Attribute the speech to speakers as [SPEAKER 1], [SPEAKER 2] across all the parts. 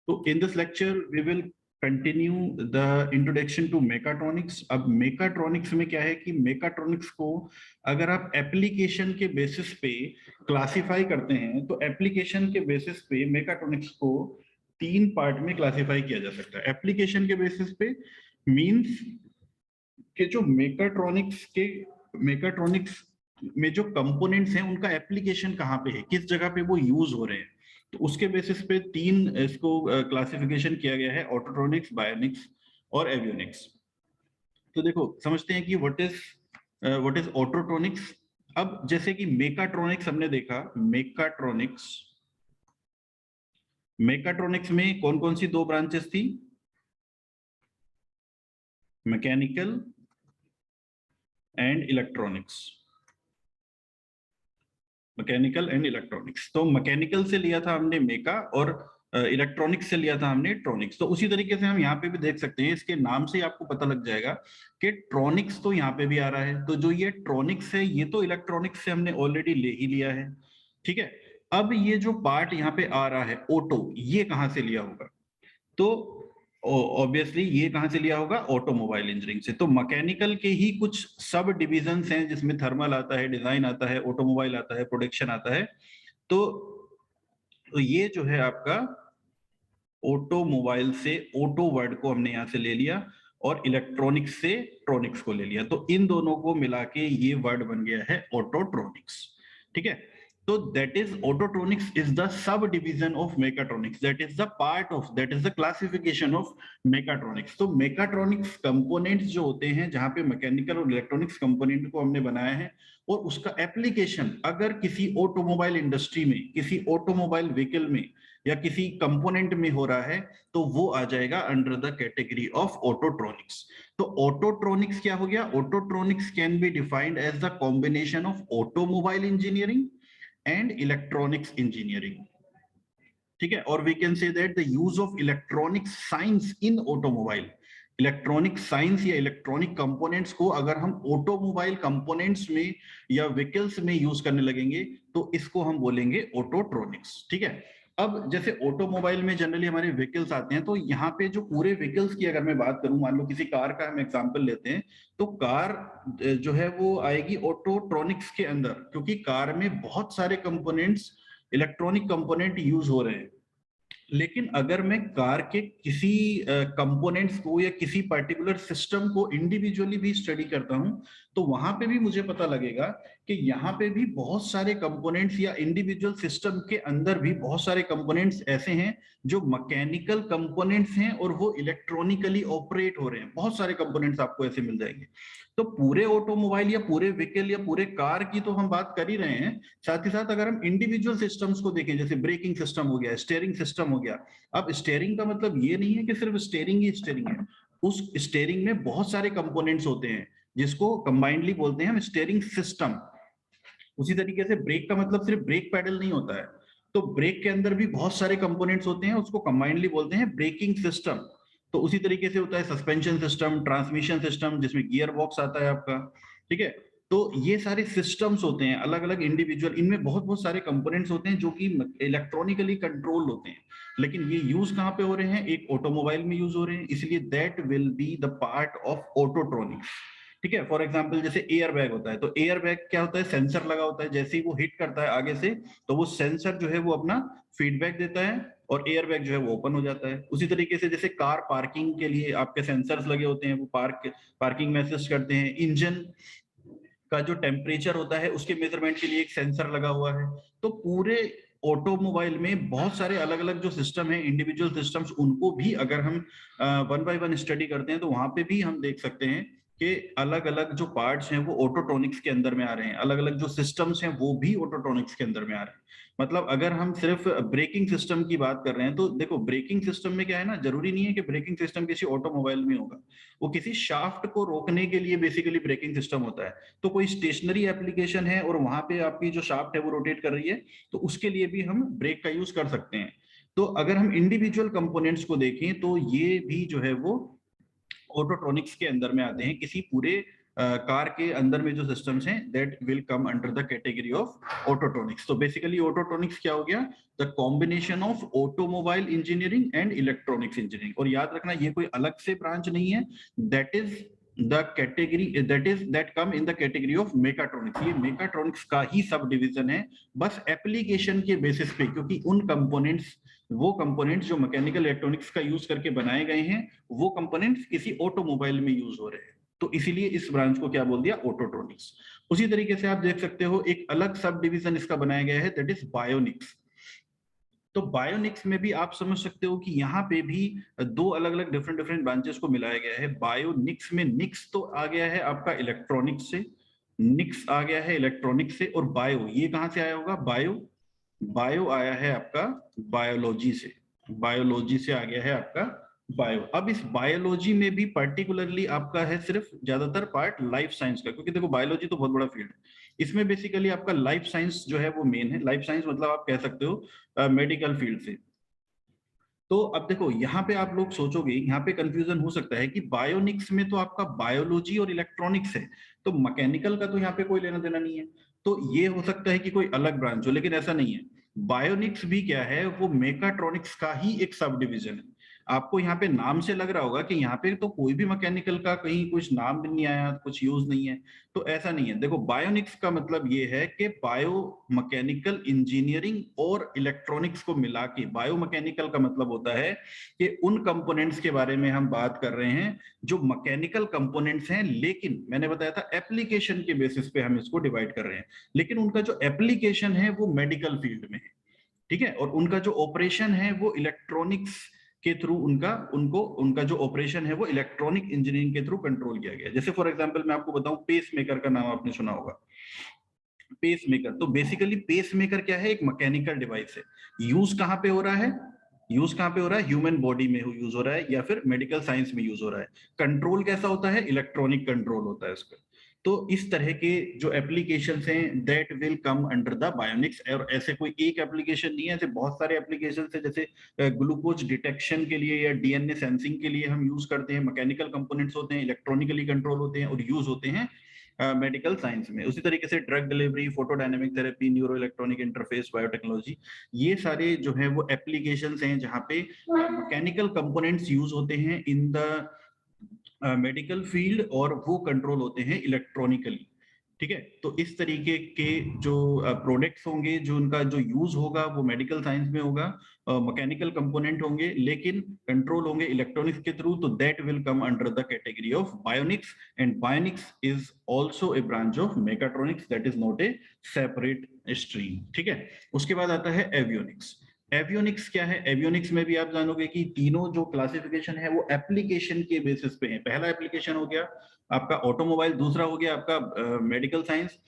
[SPEAKER 1] तो in this lecture we will continue the introduction to mechatronics. अब mechatronics में क्या है कि मेकाट्रॉनिक्स को अगर आप एप्लीकेशन के बेसिस पे क्लासिफाई करते हैं तो एप्लीकेशन के बेसिस पे मेकाट्रॉनिक्स को 3 पार्ट में क्लासिफाई किया जा सकता है। एप्लीकेशन के बेसिस पे मींस कि जो मेकाट्रॉनिक्स में जो कंपोनेंट्स हैं उनका एप्लीकेशन कहाँ पे है, किस जगह पे वो यूज हो रहे हैं, तो उसके बेसिस पे 3 इसको क्लासिफिकेशन किया गया है, ऑटोट्रॉनिक्स, बायोनिक्स और एवियोनिक्स। तो देखो समझते हैं कि व्हाट इज ऑटोट्रॉनिक्स। अब जैसे कि मेकाट्रॉनिक्स हमने देखा, मेकाट्रॉनिक्स में कौन कौन सी 2 ब्रांचेस थी, mechanical and electronics. Mechanical and electronics, तो मैकेनिकल से लिया था हमने मेका और इलेक्ट्रॉनिक्स से लिया था हमने ट्रॉनिक्स। तो उसी तरीके से हम यहाँ पे भी देख सकते हैं, इसके नाम से ही आपको पता लग जाएगा कि ट्रॉनिक्स तो यहाँ पे भी आ रहा है। तो जो ये ट्रॉनिक्स है ये तो इलेक्ट्रॉनिक्स से हमने ऑलरेडी ले ही लिया है, ठीक है। अब ये जो पार्ट यहाँ पे आ रहा है ऑटो, ये कहाँ से लिया होगा, तो ऑब्वियसली ये कहां से लिया होगा, ऑटोमोबाइल इंजीनियरिंग से। तो मैकेनिकल के ही कुछ सब डिविजन्स हैं जिसमें थर्मल आता है, डिजाइन आता है, ऑटोमोबाइल आता है, प्रोडक्शन आता है। तो ये जो है आपका ऑटोमोबाइल से ऑटो वर्ड को हमने यहां से ले लिया और इलेक्ट्रॉनिक्स से ट्रॉनिक्स को ले लिया, तो इन दोनों को मिला के ये वर्ड बन गया है ऑटोट्रॉनिक्स, ठीक है। So that is autotronics is the subdivision of mechatronics. That is the part of, that is the classification of mechatronics. तो mechatronics components जो होते हैं जहां पे मैकेनिकल और इलेक्ट्रॉनिक्स कंपोनेंट को हमने बनाया है और उसका एप्लीकेशन अगर किसी ऑटोमोबाइल इंडस्ट्री में, किसी ऑटोमोबाइल व्हीकल में या किसी कंपोनेंट में हो रहा है तो वो आ जाएगा under the category of autotronics. तो ऑटोट्रॉनिक्स क्या हो गया, autotronics can be defined as the combination of automobile engineering and electronics engineering, ठीक है। और we can say that the use of electronic science in automobile, electronic science या electronic components को अगर हम ऑटोमोबाइल कंपोनेंट्स में या व्हीकल्स में यूज करने लगेंगे तो इसको हम बोलेंगे ऑटोट्रॉनिक्स, ठीक है। अब जैसे ऑटोमोबाइल में जनरली हमारे व्हीकल्स आते हैं, तो यहाँ पे जो पूरे व्हीकल्स की अगर मैं बात करूं, मान लो किसी कार का हम एग्जांपल लेते हैं, तो कार जो है वो आएगी ऑटोट्रॉनिक्स के अंदर, क्योंकि कार में बहुत सारे कंपोनेंट्स, इलेक्ट्रॉनिक कंपोनेंट यूज हो रहे हैं। लेकिन अगर मैं कार के किसी कंपोनेंट्स को या किसी पर्टिकुलर सिस्टम को इंडिविजुअली भी स्टडी करता हूं तो वहां पे भी मुझे पता लगेगा कि यहाँ पे भी बहुत सारे कंपोनेंट्स या इंडिविजुअल सिस्टम के अंदर भी बहुत सारे कंपोनेंट्स ऐसे हैं जो मैकेनिकल कंपोनेंट्स हैं और वो इलेक्ट्रॉनिकली ऑपरेट हो रहे हैं। बहुत सारे कंपोनेंट्स आपको ऐसे मिल जाएंगे। तो पूरे ऑटोमोबाइल या पूरे व्हीकल या पूरे कार की तो हम बात कर ही रहे हैं, साथ ही साथ अगर हम इंडिविजुअल सिस्टम्स को देखें, जैसे ब्रेकिंग सिस्टम हो गया, स्टीयरिंग सिस्टम हो गया। अब स्टीयरिंग का मतलब ये नहीं है कि सिर्फ स्टीयरिंग ही स्टीयरिंग है, उस स्टीयरिंग में बहुत सारे कंपोनेंट्स होते हैं जिसको कंबाइंडली बोलते हैं हम स्टीयरिंग सिस्टम। उसी तरीके से ब्रेक का मतलब सिर्फ ब्रेक पैडल नहीं होता है, तो ब्रेक के अंदर भी बहुत सारे कंपोनेंट्स होते हैं, उसको कंबाइंडली बोलते हैं ब्रेकिंग सिस्टम। तो उसी तरीके से होता है सस्पेंशन सिस्टम, ट्रांसमिशन सिस्टम जिसमें गियर बॉक्स आता है आपका, ठीक है। तो ये सारे सिस्टम्स होते हैं अलग अलग इंडिविजुअल, इनमें बहुत बहुत सारे कंपोनेंट्स होते हैं जो कि इलेक्ट्रॉनिकली कंट्रोल होते हैं। लेकिन ये यूज कहाँ पे हो रहे हैं, एक ऑटोमोबाइल में यूज हो रहे हैं, इसलिए that will be the part of autotronics, ठीक है। फॉर एग्जाम्पल जैसे एयर बैग होता है, तो एयर बैग क्या होता है, सेंसर लगा होता है, जैसे ही वो हिट करता है आगे से तो वो सेंसर जो है वो अपना फीडबैक देता है और एयर बैग जो है वो ओपन हो जाता है। उसी तरीके से जैसे कार पार्किंग के लिए आपके सेंसर्स लगे होते हैं, वो पार्किंग में असिस्ट करते हैं। इंजन का जो टेम्परेचर होता है उसके मेजरमेंट के लिए एक सेंसर लगा हुआ है। तो पूरे ऑटोमोबाइल में बहुत सारे अलग अलग जो सिस्टम है, इंडिविजुअल सिस्टम्स, उनको भी अगर हम वन बाय वन स्टडी करते हैं तो वहां पे भी हम देख सकते हैं कि अलग अलग जो पार्ट्स हैं वो ऑटोट्रॉनिक्स के अंदर में आ रहे हैं, अलग अलग जो सिस्टम्स हैं वो भी ऑटोट्रॉनिक्स के अंदर में आ रहे हैं। मतलब अगर हम सिर्फ ब्रेकिंग सिस्टम की बात कर रहे हैं तो देखो ब्रेकिंग सिस्टम में क्या है ना, जरूरी नहीं है कि ब्रेकिंग सिस्टम किसी ऑटोमोबाइल में होगा, वो किसी शाफ्ट को रोकने के लिए बेसिकली ब्रेकिंग सिस्टम होता है। तो कोई स्टेशनरी एप्लीकेशन है और वहां पे आपकी जो शाफ्ट है वो रोटेट कर रही है, तो उसके लिए भी हम ब्रेक का यूज कर सकते हैं। तो अगर हम इंडिविजुअल कंपोनेंट्स को देखें तो ये भी जो है वो ऑटोट्रॉनिक्स के अंदर में आते हैं, किसी पूरे कार के अंदर में जो सिस्टम्स हैं that will come under the category of autotronics. तो बेसिकली ऑटोट्रॉनिक्स क्या हो गया? The combination of automobile engineering and electronics engineering. और याद रखना ये कोई अलग से ब्रांच नहीं है, that is the category that come in the category of mechatronics. ये मेकाट्रॉनिक्स का ही सब डिवीजन है, बस एप्लीकेशन के बेसिस पे, क्योंकि उन कंपोनेंट्स, वो कंपोनेंट्स जो मैकेनिकल इलेक्ट्रॉनिक्स का यूज करके बनाए गए हैं, वो कंपोनेंट्स किसी ऑटोमोबाइल में यूज हो रहे हैं, तो इसीलिए इस ब्रांच को क्या बोल दिया? ऑटोट्रॉनिक्स। उसी तरीके से आप देख सकते हो एक अलग सब डिवीजन इसका बनाया गया है, दैट इज बायोनिक्स। तो बायोनिक्स में भी आप समझ सकते हो कि यहाँ पे भी दो अलग अलग डिफरेंट ब्रांचेस को मिलाया गया है। बायोनिक्स में निक्स तो आ गया है आपका इलेक्ट्रॉनिक्स से, निक्स आ गया है इलेक्ट्रॉनिक्स से, और बायो ये कहाँ से आया होगा? बायो आया है आपका बायोलॉजी से, बायोलॉजी से आ गया है आपका बायो। अब इस बायोलॉजी में भी पर्टिकुलरली आपका है सिर्फ ज्यादातर पार्ट लाइफ साइंस का, क्योंकि देखो बायोलॉजी तो बहुत बड़ा फील्ड है, इसमें बेसिकली आपका लाइफ साइंस जो है वो मेन है। लाइफ साइंस मतलब आप कह सकते हो मेडिकल फील्ड से। तो अब देखो यहाँ पे आप लोग सोचोगे, यहाँ पे कंफ्यूजन हो सकता है कि बायोनिक्स में तो आपका बायोलॉजी और इलेक्ट्रॉनिक्स है, तो मैकेनिकल का तो यहाँ पे कोई लेना देना नहीं है, तो ये हो सकता है कि कोई अलग ब्रांच हो, लेकिन ऐसा नहीं है। बायोनिक्स भी क्या है? वो मेकाट्रॉनिक्स का ही एक सब डिवीजन है। आपको यहाँ पे नाम से लग रहा होगा कि यहाँ पे तो कोई भी मैकेनिकल का कहीं कुछ नाम भी नहीं आया, कुछ यूज नहीं है, तो ऐसा नहीं है। देखो बायोनिक्स का मतलब ये है कि बायो मैकेनिकल इंजीनियरिंग और इलेक्ट्रॉनिक्स को मिला के, बायो मैकेनिकल का मतलब होता है कि उन कंपोनेंट्स के बारे में हम बात कर रहे हैं जो मैकेनिकल कंपोनेंट्स हैं, लेकिन मैंने बताया था एप्लीकेशन के बेसिस पे हम इसको डिवाइड कर रहे हैं, लेकिन उनका जो एप्लीकेशन है वो मेडिकल फील्ड में है, ठीक है, और उनका जो ऑपरेशन है वो इलेक्ट्रॉनिक्स के थ्रू, उनका जो ऑपरेशन है वो इलेक्ट्रॉनिक इंजीनियरिंग के थ्रू कंट्रोल किया गया। जैसे फॉर एग्जांपल मैं आपको बताऊं, पेस मेकर का नाम आपने सुना होगा। पेस मेकर, तो बेसिकली पेस मेकर क्या है? एक मैकेनिकल डिवाइस है। यूज कहाँ पे हो रहा है? यूज कहाँ पे हो रहा है? ह्यूमन बॉडी में यूज हो रहा है या फिर मेडिकल साइंस में यूज हो रहा है। कंट्रोल कैसा होता है? इलेक्ट्रॉनिक कंट्रोल होता है उसका। तो इस तरह के जो एप्लीकेशंस हैं that will come under the bionics. और ऐसे कोई एक एप्लीकेशन नहीं है, ऐसे बहुत सारे एप्लीकेशंस है, जैसे ग्लूकोज डिटेक्शन के लिए या डीएनए सेंसिंग के लिए हम यूज करते हैं, मैकेनिकल कंपोनेंट्स होते हैं, इलेक्ट्रॉनिकली कंट्रोल होते हैं और यूज होते हैं मेडिकल साइंस में। उसी तरीके से drug delivery, photodynamic therapy, neuro electronic interface, biotechnology, ये सारे जो है वो एप्लीकेशंस हैं जहां पे मैकेनिकल कंपोनेंट्स यूज होते हैं इन द मेडिकल फील्ड, और वो कंट्रोल होते हैं इलेक्ट्रॉनिकली, ठीक है। तो इस तरीके के जो प्रोडक्ट्स होंगे, जो उनका जो यूज होगा वो मेडिकल साइंस में होगा, मैकेनिकल कंपोनेंट होंगे लेकिन कंट्रोल होंगे इलेक्ट्रॉनिक्स के थ्रू, तो that will come under the category of bionics. And bionics is also a branch of mechatronics, that is not a separate stream, ठीक है। उसके बाद आता है एवियोनिक्स। एवियोनिक्स क्या है? एवियोनिक्स में भी आप जानोगे कि तीनों जो क्लासिफिकेशन है वो एप्लीकेशन के बेसिस पे है। पहला एप्लीकेशन हो गया आपका ऑटोमोबाइल, दूसरा हो गया आपका मेडिकल साइंस।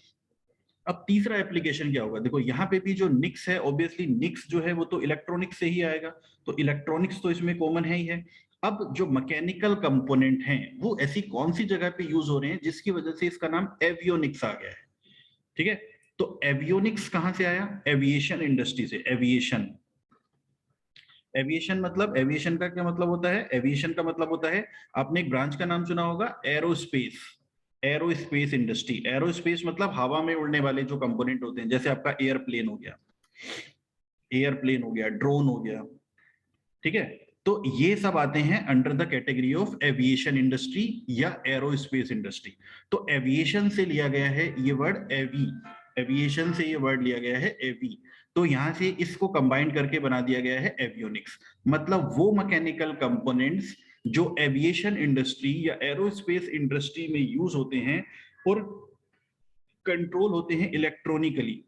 [SPEAKER 1] अब तीसरा एप्लीकेशन क्या होगा? देखो यहाँ पे भी जो निक्स है, ऑब्वियसली निक्स जो है वो तो इलेक्ट्रॉनिक्स से ही आएगा, तो इलेक्ट्रॉनिक्स तो इसमें कॉमन है ही है। अब जो मैकेनिकल कंपोनेंट हैं वो ऐसी कौन सी जगह पे यूज हो रहे हैं जिसकी वजह से इसका नाम एवियोनिक्स आ गया है, ठीक है। तो एवियोनिक्स कहां से आया? एविएशन इंडस्ट्री से। एविएशन, एविएशन मतलब, एविएशन का क्या मतलब होता है? एविएशन का मतलब होता है, आपने एक ब्रांच का नाम सुना होगा, एरोस्पेस। एरोस्पेस इंडस्ट्री, एरोस्पेस मतलब हवा में उड़ने वाले जो कंपोनेंट होते हैं, जैसे आपका एयरप्लेन हो गया, एयरप्लेन हो गया, ड्रोन हो गया, ठीक है। तो ये सब आते हैं under the category of aviation industry या एरोस्पेस इंडस्ट्री। तो एविएशन से लिया गया है ये वर्ड एवी, एविएशन से ये वर्ड लिया गया है एवी, तो यहां से इसको कंबाइन करके बना दिया गया है एवियोनिक्स। मतलब वो मैकेनिकल कंपोनेंट्स जो एविएशन इंडस्ट्री या एरोस्पेस इंडस्ट्री में यूज होते हैं और कंट्रोल होते हैं इलेक्ट्रॉनिकली,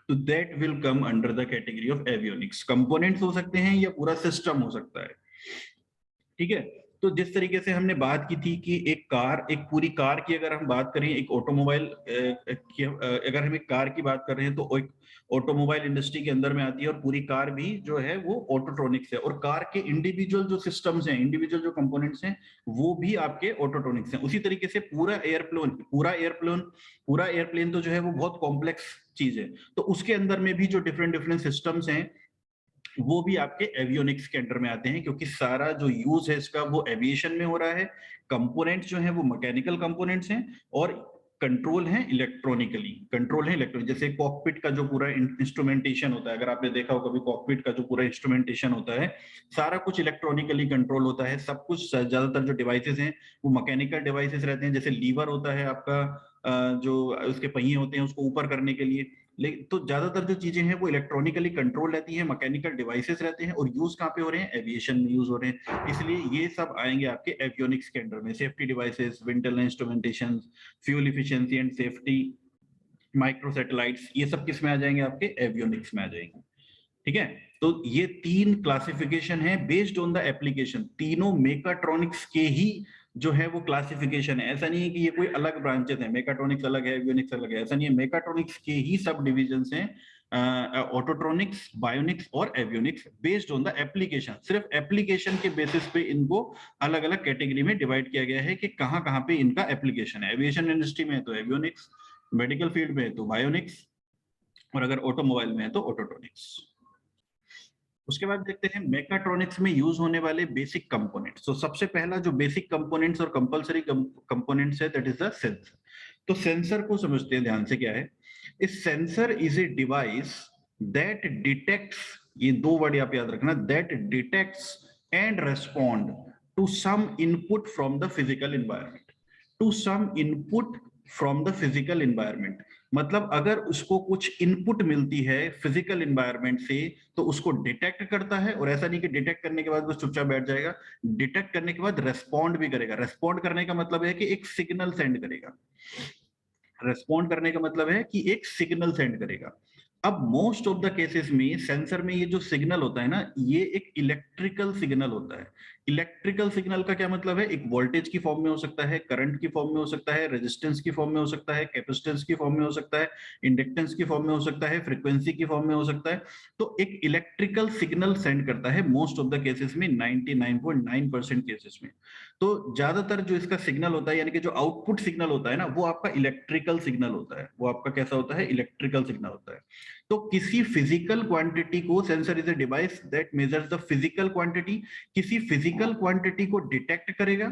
[SPEAKER 1] तो that will come under the category of avionics. Components हो सकते हैं या पूरा सिस्टम हो सकता है, ठीक है। तो जिस तरीके से हमने बात की थी कि एक कार, एक पूरी कार की अगर हम बात करें, एक ऑटोमोबाइल की अगर हम एक कार की बात कर रहे हैं तो एक ऑटोमोबाइल इंडस्ट्री के अंदर में आती है, और पूरी कार भी जो है वो ऑटोट्रॉनिक्स है, और कार के इंडिविजुअल जो सिस्टम्स हैं, इंडिविजुअल जो कंपोनेंट्स हैं वो भी आपके ऑटोट्रॉनिक्स हैं। उसी तरीके से पूरा एयरप्लेन तो जो है वो बहुत कॉम्प्लेक्स चीज है, तो उसके अंदर में भी जो डिफरेंट डिफरेंट सिस्टम्स हैं वो भी आपके एवियोनिक्स के अंडर में आते हैं, क्योंकि सारा जो यूज है इसका वो एविएशन में हो रहा है। कंपोनेंट्स जो हैं वो मैकेनिकल कंपोनेंट्स हैं, और कंट्रोल है इलेक्ट्रॉनिकली, कंट्रोल है इलेक्ट्रॉनिक। जैसे कॉकपिट का जो पूरा इंस्ट्रूमेंटेशन होता है, अगर आपने देखा हो कभी कॉकपिट का जो पूरा इंस्ट्रूमेंटेशन होता है, सारा कुछ इलेक्ट्रॉनिकली कंट्रोल होता है। सब कुछ, ज्यादातर जो डिवाइसेस हैं वो मैकेनिकल डिवाइसेस रहते हैं। जैसे लीवर होता है आपका, जो उसके पहिए होते हैं उसको ऊपर करने के लिए। लेकिन तो ज्यादातर जो चीजें हैं वो इलेक्ट्रॉनिकली कंट्रोल रहती हैं, मैकेनिकल डिवाइसेस रहते हैं, और यूज कहाँ पे हो रहे हैं, एविएशन में यूज हो रहे हैं। इसलिए ये सब आएंगे आपके एवियोनिक्स के अंडर में। Safety devices, winter instrumentation, fuel efficiency and safety, micro satellites, ये सब किस में आ जाएंगे, आपके एवियोनिक्स में आ जाएंगे। ठीक है, तो ये 3 क्लासिफिकेशन है बेस्ड ऑन द एप्लीकेशन। तीनों मेकाट्रॉनिक्स के ही जो है वो क्लासिफिकेशन है। ऐसा नहीं है कि ये कोई अलग ब्रांचेस है, मेकाट्रॉनिक्स अलग है, एवियोनिक्स अलग है, ऐसा नहीं है। मेकाट्रॉनिक्स के ही सब डिविजन्स हैं, ऑटोट्रॉनिक्स, बायोनिक्स और avionics, based on the application. सिर्फ एप्लीकेशन के बेसिस पे इनको अलग अलग कैटेगरी में डिवाइड किया गया है कि कहाँ कहाँ पे इनका एप्लीकेशन है। एविएशन इंडस्ट्री में है तो एवियोनिक्स, मेडिकल फील्ड में है तो बायोनिक्स, और अगर ऑटोमोबाइल में है तो ऑटोट्रॉनिक्स। उसके बाद देखते हैं मेकाट्रॉनिक्स में यूज होने वाले बेसिक कंपोनेंट्स। तो सबसे पहला जो बेसिक कंपोनेंट्स और कंपलसरी कंपोनेंट्स है, दैट इज द सेंसर। तो सेंसर को समझते हैं ध्यान से, क्या है इस sensor is a device that detects, ये 2 वर्ड आप याद रखना, that detects and respond to some input from the physical environment. To some input from the physical environment, मतलब अगर उसको कुछ इनपुट मिलती है फिजिकल एनवायरनमेंट से तो उसको डिटेक्ट करता है। और ऐसा नहीं कि डिटेक्ट करने के बाद वो चुपचाप बैठ जाएगा, डिटेक्ट करने के बाद रेस्पॉन्ड भी करेगा। रेस्पॉन्ड करने का मतलब है कि एक सिग्नल सेंड करेगा। रेस्पॉन्ड करने का मतलब है कि एक सिग्नल सेंड करेगा। अब मोस्ट ऑफ द केसेस में सेंसर में ये जो सिग्नल होता है ना, ये एक इलेक्ट्रिकल सिग्नल होता है। इलेक्ट्रिकल सिग्नल का क्या मतलब है, एक वोल्टेज की फॉर्म में हो सकता है, करंट की फॉर्म में हो सकता है, रेजिस्टेंस की फॉर्म में हो सकता है, कैपेसिटेंस की फॉर्म में हो सकता है, इंडक्टेंस की फॉर्म में हो सकता है, फ्रीक्वेंसी की फॉर्म में हो सकता है। तो एक इलेक्ट्रिकल सिग्नल सेंड करता है मोस्ट ऑफ द केसेस में, 99.9% केसेस में। तो ज्यादातर जो इसका सिग्नल होता है, यानी कि जो आउटपुट सिग्नल होता है ना, वो आपका इलेक्ट्रिकल सिग्नल होता है। वो आपका कैसा होता है, इलेक्ट्रिकल सिग्नल होता है। तो किसी फिजिकल क्वांटिटी को, sensor is a device that measures the physical quantity, किसी फिजिकल क्वांटिटी को डिटेक्ट करेगा,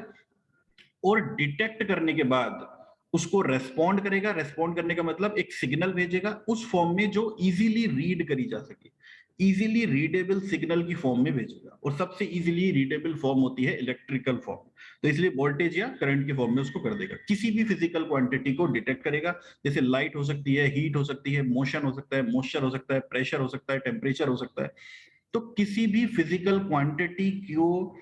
[SPEAKER 1] और डिटेक्ट करने के बाद उसको रेस्पॉन्ड करेगा। रेस्पॉन्ड करने का मतलब एक सिग्नल भेजेगा उस फॉर्म में जो इजीली रीड करी जा सके, इजीली रीडेबल सिग्नल की फॉर्म में भेजेगा। और सबसे इजीली रीडेबल फॉर्म होती है इलेक्ट्रिकल फॉर्म, तो इसलिए वोल्टेज या करंट की फॉर्म में उसको कर देगा। किसी भी फिजिकल क्वांटिटी को डिटेक्ट करेगा, जैसे लाइट हो सकती है, हीट हो सकती है, मोशन हो सकता है, मॉइस्चर हो सकता है, प्रेशर हो सकता है, टेम्परेचर हो सकता है। तो किसी भी फिजिकल क्वांटिटी को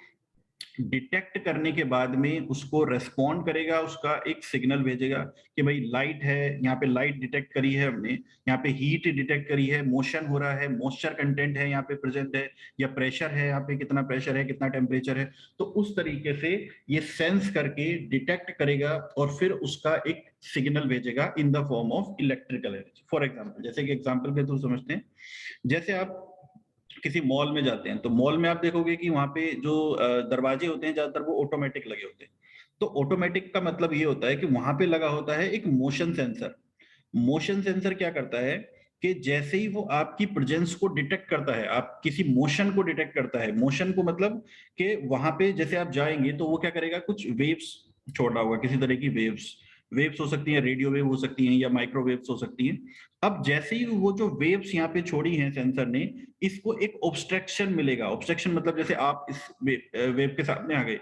[SPEAKER 1] डिटेक्ट करने के बाद में उसको रेस्पॉन्ड करेगा, उसका एक सिग्नल भेजेगा कि भाई लाइट है, यहाँ पे लाइट डिटेक्ट करी है हमने, यहाँ पे हीट डिटेक्ट करी है, मोशन हो रहा है, मॉइस्चर कंटेंट है यहाँ पे प्रेजेंट है, या प्रेशर है यहाँ पे, कितना प्रेशर है, कितना टेम्परेचर है। तो उस तरीके से ये सेंस करके डिटेक्ट करेगा और फिर उसका एक सिग्नल भेजेगा in the form of electrical energy. For example, जैसे कि एग्जाम्पल के थ्रू समझते हैं, जैसे आप किसी मॉल में जाते हैं तो मॉल में आप देखोगे कि वहां पे जो दरवाजे होते हैं ज्यादातर वो ऑटोमेटिक लगे होते हैं। तो ऑटोमेटिक का मतलब ये होता है कि वहां पे लगा होता है एक मोशन सेंसर। मोशन सेंसर क्या करता है कि जैसे ही वो आपकी प्रेजेंस को डिटेक्ट करता है, आप किसी मोशन को डिटेक्ट करता है, मोशन को मतलब कि वहां पे जैसे आप जाएंगे तो वो क्या करेगा, कुछ वेव्स छोड़ रहा होगा, किसी तरह की वेव्स। वेव्स हो सकती हैं, रेडियो वेव हो सकती हैं, या माइक्रोवेव्स हो सकती हैं। अब जैसे ही वो जो वेव्स यहाँ पे छोड़ी हैं सेंसर ने, इसको एक ऑब्स्ट्रक्शन मिलेगा। ऑब्स्ट्रक्शन मतलब जैसे आप इस वेव के सामने आ गए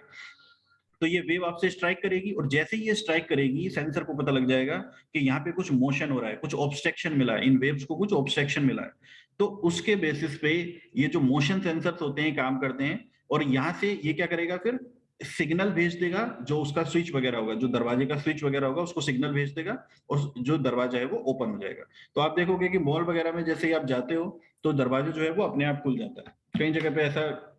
[SPEAKER 1] तो ये वेव आपसे स्ट्राइक करेगी, और जैसे ही ये स्ट्राइक करेगी सेंसर को पता लग जाएगा कि यहाँ पे कुछ मोशन हो रहा है, कुछ ऑब्स्ट्रक्शन मिला है, इन वेव्स को कुछ ऑब्स्ट्रक्शन मिला है। तो उसके बेसिस पे ये जो मोशन सेंसर्स होते हैं काम करते हैं, और यहाँ से ये क्या करेगा, फिर सिग्नल भेज देगा। जो उसका स्विच वगैरह होगा, जो दरवाजे का स्विच वगैरह होगा, उसको सिग्नल भेज देगा, और जो दरवाजा है वो ओपन हो जाएगा। तो आप देखोगे कि मॉल वगैरह में जैसे ही आप जाते हो तो दरवाजा जो है वो अपने आप खुल जाता है। कई जगह पे ऐसा